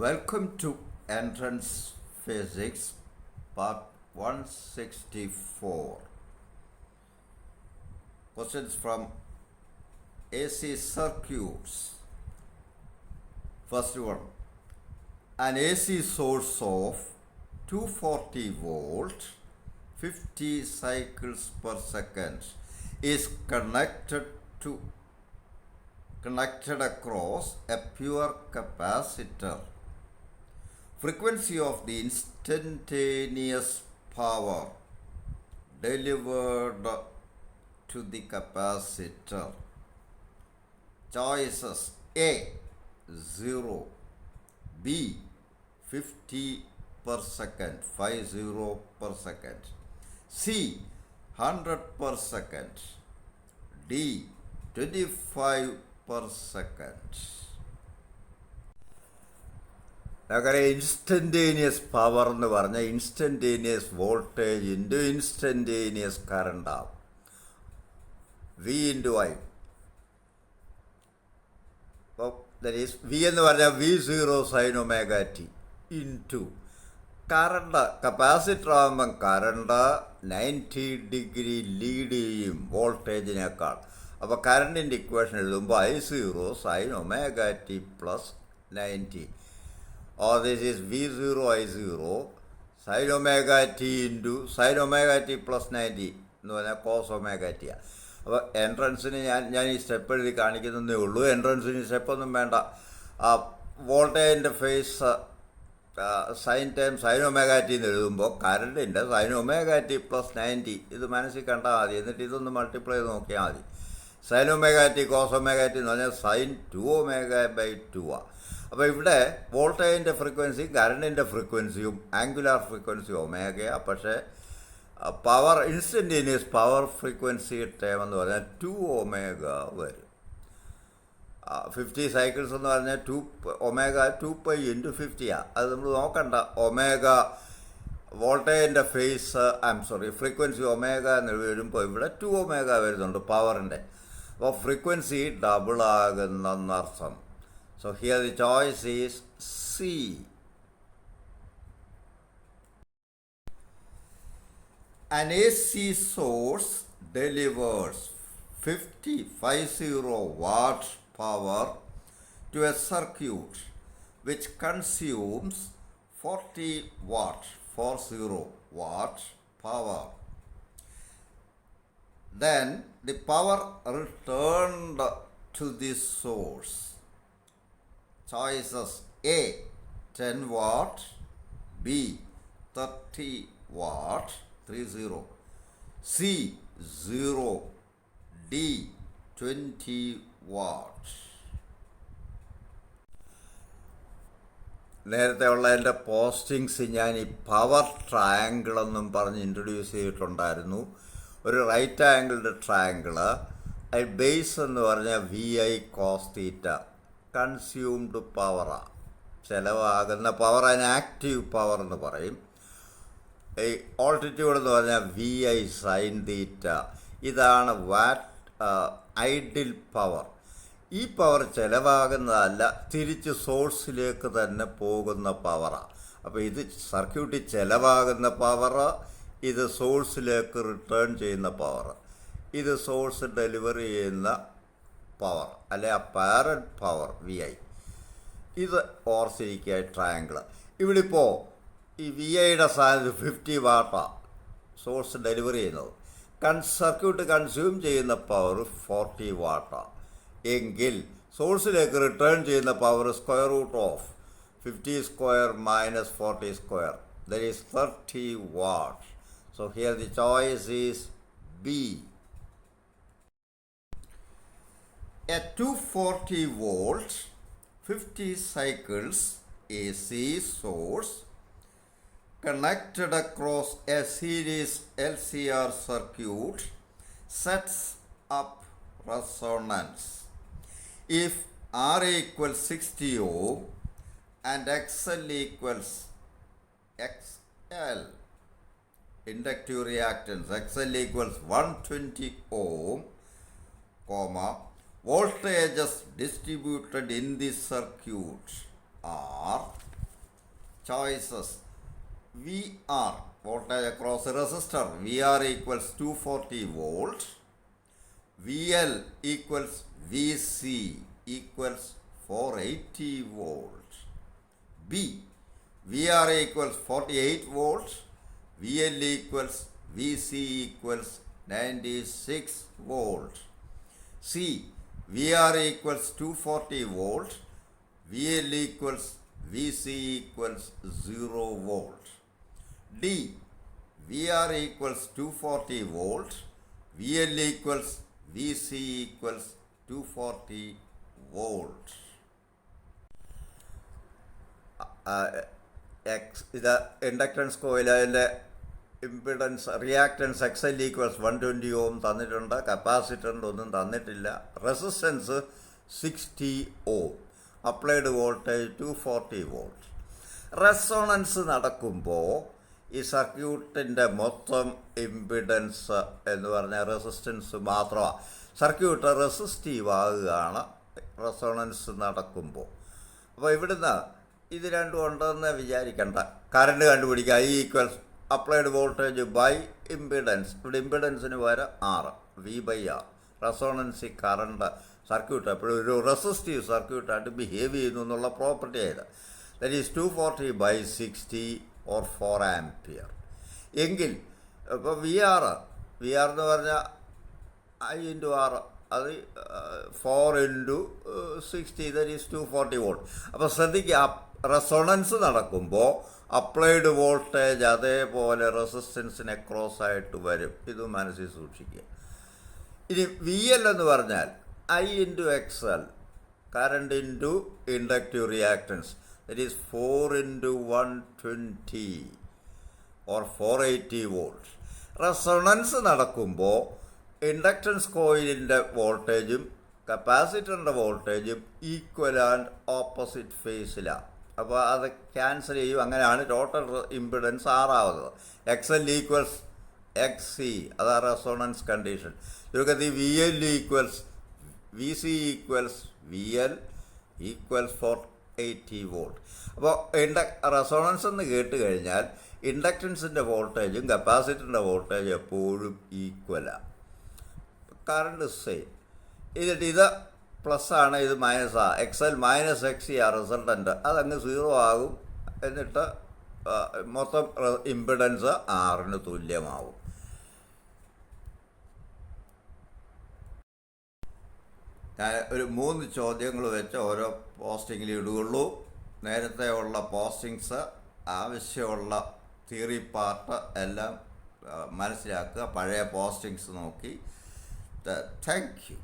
Welcome to Entrance Physics Part 164. Questions from AC circuits. First one. An AC source of 240 volt, 50 cycles per second is connected across a pure capacitor. Frequency of the instantaneous power delivered to the capacitor. Choices: A 0, B 50 per second, 50 per second, C 100 per second, D 25 per second. നമുക്കറിയാം instantaneous power എന്ന് പറഞ്ഞാൽ instantaneous voltage into instantaneous current ആവും. V into I. അപ്പോൾ that is V എന്ന് പറഞ്ഞാൽ V0 sine omega t into current. Capacitor ആകുമ്പം current 90 degree lead ചെയ്യും വോൾട്ടേജിനേക്കാൾ. അപ്പോൾ കറണ്ടിൻ്റെ ഇക്വേഷൻ എഴുതുമ്പോൾ I0 sine omega t plus 90. Or this is V0 I0 sin omega t into sin omega t plus 90 എന്ന് പറഞ്ഞാൽ കോസ് ഒമേഗ ടി. അപ്പോൾ എൻട്രൻസിന് ഞാൻ ഈ സ്റ്റെപ്പ് എഴുതി കാണിക്കുന്നതേ ഉള്ളൂ. എൻട്രൻസിന് സ്റ്റെപ്പൊന്നും വേണ്ട. വോൾട്ടേജിൻ്റെ phase sine time sine omega T എന്ന് എഴുതുമ്പോൾ കറണ്ടിൻ്റെ സൈൻ ഒമേഗ ടി പ്ലസ് 90 ഇത് മനസ്സിൽ കണ്ടാൽ മതി. എന്നിട്ട് ഇതൊന്ന് മൾട്ടിപ്ലൈ ചെയ്ത് നോക്കിയാൽ മതി. Sine omega T cos omega T എന്ന് പറഞ്ഞാൽ സൈൻ 2 ഒമേഗ ബൈ 2 ആണ്. അപ്പോൾ ഇവിടെ വോൾട്ടേജിൻ്റെ ഫ്രീക്വൻസിയും കറണ്ടിൻ്റെ ഫ്രീക്വൻസിയും ആംഗുലാർ ഫ്രീക്വൻസി ഒമേഗയാണ്. പക്ഷേ power instantaneous power frequency time എന്ന് പറഞ്ഞാൽ 2 ഒമേഗ വരും. 50 സൈക്കിൾസ് എന്ന് പറഞ്ഞാൽ 2 ഒമേഗ 2π ഇൻറ്റു 50ആണ്. അത് നമ്മൾ നോക്കണ്ട. ഒമേഗ വോൾട്ടേജിൻ്റെ ഫേസ് ഫ്രീക്വൻസി ഒമേഗ എന്ന് വരുമ്പോൾ ഇവിടെ 2 ഒമേഗ വരുന്നുണ്ട് പവറിൻ്റെ. അപ്പോൾ ഫ്രീക്വൻസി ഡബിൾ ആകുന്നർത്ഥം. So here the choice is C. An AC source delivers 50 watt power to a circuit which consumes 40 watt power. Then the power returned to the source. Choices: A 10 watt, B 30 watt, 30, C 0, D 20 watt. നേരത്തെ ഉള്ളതിൻ്റെ postings ഞാൻ ഈ power triangle എന്നും പറഞ്ഞ് introduce ചെയ്തിട്ടുണ്ടായിരുന്നു. ഒരു right angled triangle. അതിൽ base എന്ന് പറഞ്ഞാൽ VI കോസ് തീറ്റ. കൺസ്യൂംഡ് പവറാണ്, ചിലവാകുന്ന പവർ. അതിന് ആക്റ്റീവ് പവർ എന്ന് പറയും. ഈ ഓൾട്ടിറ്റ്യൂഡ് എന്ന് പറഞ്ഞാൽ VI സൈൻ തീറ്റ. ഇതാണ് ഐഡിൽ പവർ. ഈ പവർ ചിലവാകുന്നതല്ല, തിരിച്ച് സോഴ്സിലേക്ക് തന്നെ പോകുന്ന പവറാണ്. അപ്പോൾ ഇത് സർക്യൂട്ടിൽ ചിലവാകുന്ന പവർ, ഇത് സോഴ്സിലേക്ക് റിട്ടേൺ ചെയ്യുന്ന പവർ, ഇത് സോഴ്സ് ഡെലിവറി ചെയ്യുന്ന പവർ അല്ലെ അപ്പാരൻറ്റ് പവർ VI. ഇത് ഓർത്തിരിക്കുക ട്രയാങ്കിൾ. ഇവിടെ ഇപ്പോൾ ഈ VIയുടെ സ്ഥാനത്ത് 50 വാട്ടാണ് സോഴ്സ് ഡെലിവറി ചെയ്യുന്നത്. സർക്യൂട്ട് കൺസ്യൂം ചെയ്യുന്ന പവർ 40 വാട്ടാണ്. എങ്കിൽ സോഴ്സിലേക്ക് റിട്ടേൺ ചെയ്യുന്ന power square root of 50 square minus 40 square, that is 30 watt. So here the choice is B. A 240 volt 50 cycles AC source connected across a series LCR circuit sets up resonance if R equals 60 ohm and XL equals XL. Inductive reactance XL equals 120 ohm, voltages distributed in the circuit are choices. VR, voltage across a resistor, VR equals 240 volts. VL equals VC equals 480 volts. B, VR equals 48 volts. VL equals VC equals 96 volts. C, VR equals 240 volts. VL equals VC equals 0 volts. D, VR equals 240 volts. VL equals VC equals 240 volts. ഇത് inductance കോയിലിൻ്റെ impedance reactance XL equals 120 ohm തന്നിട്ടുണ്ട്. കപ്പാസിറ്ററിൻ്റെ ഒന്നും തന്നിട്ടില്ല. Resistance 60 ohm. Applied voltage 240 volt. Resonance നടക്കുമ്പോൾ ഈ സർക്യൂട്ടിൻ്റെ മൊത്തം impedance എന്ന് പറഞ്ഞാൽ റെസിസ്റ്റൻസ് മാത്രമാണ്. സർക്യൂട്ട് റെസിസ്റ്റീവ് ആകുകയാണ് റെസൊണൻസ് നടക്കുമ്പോൾ. അപ്പോൾ ഇവിടുന്ന് ഇത് രണ്ടും ഉണ്ടെന്ന് വിചാരിക്കണ്ട. കറണ്ട് കണ്ടുപിടിക്കുക. I equals applied voltage by impedance. ഇവിടെ ഇമ്പിഡൻസിന് പകരം R, V/R. റെസൊണൻസി കറണ്ട് സർക്യൂട്ട് എപ്പോഴും ഒരു റെസിസ്റ്റീവ് സർക്യൂട്ടായിട്ട് ബിഹേവ് ചെയ്യുന്നു എന്നുള്ള പ്രോപ്പർട്ടി ആയത്. That is 240/60 or 4 ampere. എങ്കിൽ ഇപ്പോൾ VR എന്ന് പറഞ്ഞാൽ I × R, അത് 4 × 60, ദറ്റ് ഈസ് 240 വോൾട്ട്. അപ്പോൾ ശ്രദ്ധിക്കുക, റെസൊണൻസ് നടക്കുമ്പോൾ അപ്ലൈഡ് വോൾട്ടേജ് അതേപോലെ റെസിസ്റ്റൻസിനെ ക്രോസ് ആയിട്ട് വരും. ഇത് മനസ്സിൽ സൂക്ഷിക്കുക. ഇനി VL എന്ന് പറഞ്ഞാൽ I × XL, current into inductive reactance, that is 4 × 120 or 480 volt. Resonance നടക്കുമ്പോൾ ഇൻഡക്റ്റൻസ് കോയിലിൻ്റെ വോൾട്ടേജും കപ്പാസിറ്ററിൻ്റെ വോൾട്ടേജും ഈക്വൽ ആൻഡ് ഓപ്പോസിറ്റ് ഫേസിലാണ്. അപ്പോൾ അത് ക്യാൻസൽ ചെയ്യും. അങ്ങനെയാണ് ടോട്ടൽ ഇമ്പിഡൻസ് ആറാവുന്നത്. XL ഈക്വൽസ് XC, അതാണ് റെസൊണൻസ് കണ്ടീഷൻ. ചുരുക്കത്തിൽ VL equals VC equals VL equals 480 volt. അപ്പോൾ റെസൊണൻസ് എന്ന് കേട്ട് കഴിഞ്ഞാൽ ഇൻഡക്റ്റൻസിൻ്റെ വോൾട്ടേജും കപ്പാസിറ്ററിൻ്റെ വോൾട്ടേജും എപ്പോഴും ഈക്വലാണ്. Current same. എന്നിട്ട് ഇത് പ്ലസ് ആണ്, ഇത് മൈനസാണ്. XL - XC ആ റിസൾട്ടൻ്റ്. അതങ്ങ് 0 ആകും. എന്നിട്ട് മൊത്തം ഇമ്പിഡൻസ് R തുല്യമാവും. ഞാൻ ഒരു 3 ചോദ്യങ്ങൾ വെച്ച് ഓരോ പോസ്റ്റിങ്ങിൽ ഇടുകയുള്ളൂ. നേരത്തെ ഉള്ള പോസ്റ്റിങ്സ്, ആവശ്യമുള്ള തിയറി പാർട്ട് എല്ലാം മനസ്സിലാക്കുക. പഴയ പോസ്റ്റിങ്സ് നോക്കി. Thank you.